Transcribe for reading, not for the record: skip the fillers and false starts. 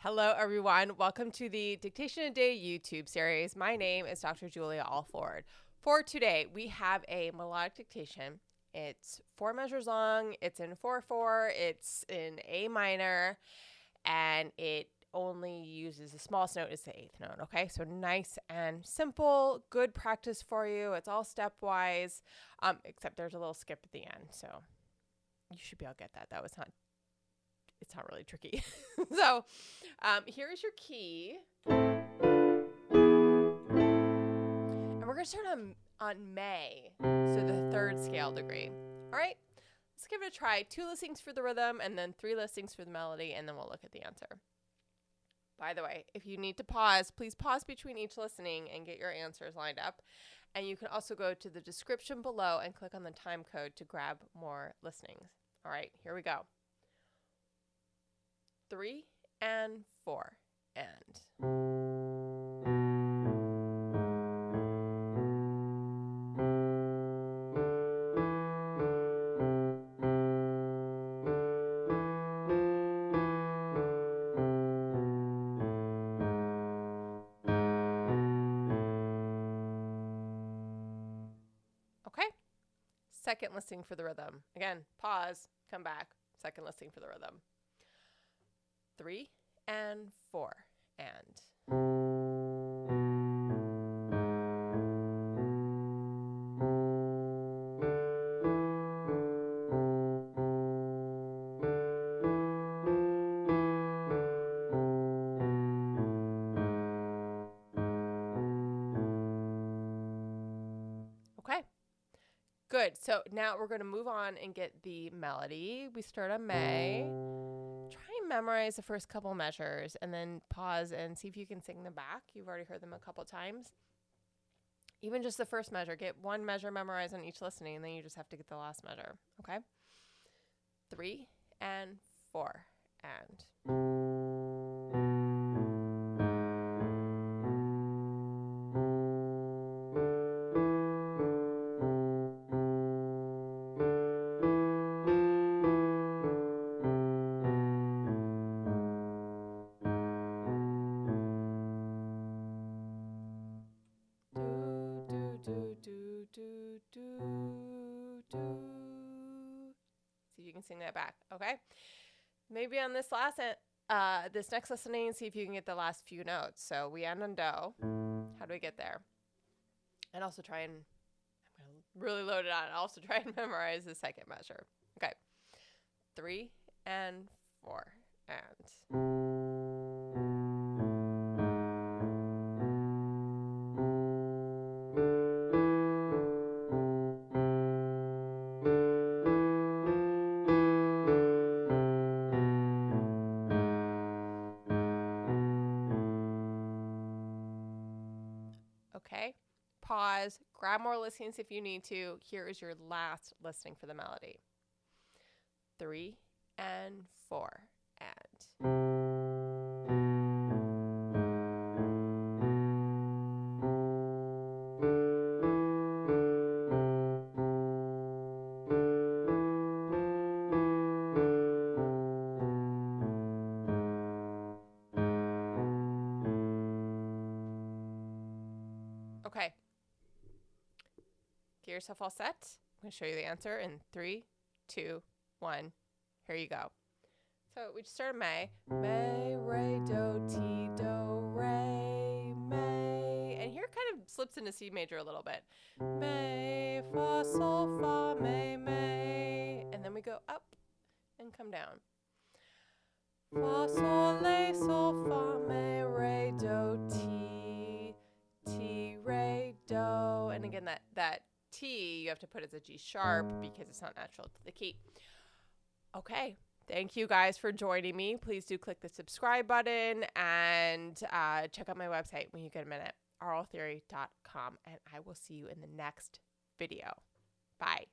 Hello, everyone. Welcome to the Dictation a Day YouTube series. My name is Dr. Julia Alford. For today, we have a melodic dictation. It's 4 measures long. It's in 4/4. It's in A minor, and it only uses the smallest note is the 8th note. Okay, so nice and simple. Good practice for you. It's all stepwise, except there's a little skip at the end. So you should be able to get that. It's not really tricky. So here is your key. And we're going to start on May, so the 3rd scale degree. All right, let's give it a try. 2 listings for the rhythm and then 3 listings for the melody, and then we'll look at the answer. By the way, if you need to pause, please pause between each listening and get your answers lined up. And you can also go to the description below and click on the time code to grab more listenings. All right, here we go. 3 and 4 and. Okay. Second listing for the rhythm. Again, pause, come back. Second listing for the rhythm. 3 and 4 and. Okay, good. So now we're going to move on and get the melody. We start on May. Try and memorize the first couple measures and then pause and see if you can sing them back. You've already heard them a couple times. Even just the first measure, get 1 measure memorized on each listening, and then you just have to get the last measure. Okay? 3 and 4 and. See if you can sing that back, okay? Maybe on this this next listening, see if you can get the last few notes. So we end on do. How do we get there? And also try and, I'm going to really load it on. Also try and memorize the second measure. Okay. 3 and 4 and. Okay, pause, grab more listings if you need to. Here is your last listening for the melody. 3 and 4 and. Okay. Get yourself all set. I'm going to show you the answer in 3, 2, 1. Here you go. So we just started May. May, re, do, ti, do, re, May. And here it kind of slips into C major a little bit. May, fa, sol, fa, May, May. And then we go up and come down. Fa, sol, la, sol, fa, May, re, do, ti, ti, re, do. And again, that T you have to put as a G sharp because it's not natural to the key. Okay. Thank you guys for joining me. Please do click the subscribe button and check out my website when you get a minute, auraltheory.com. And I will see you in the next video. Bye.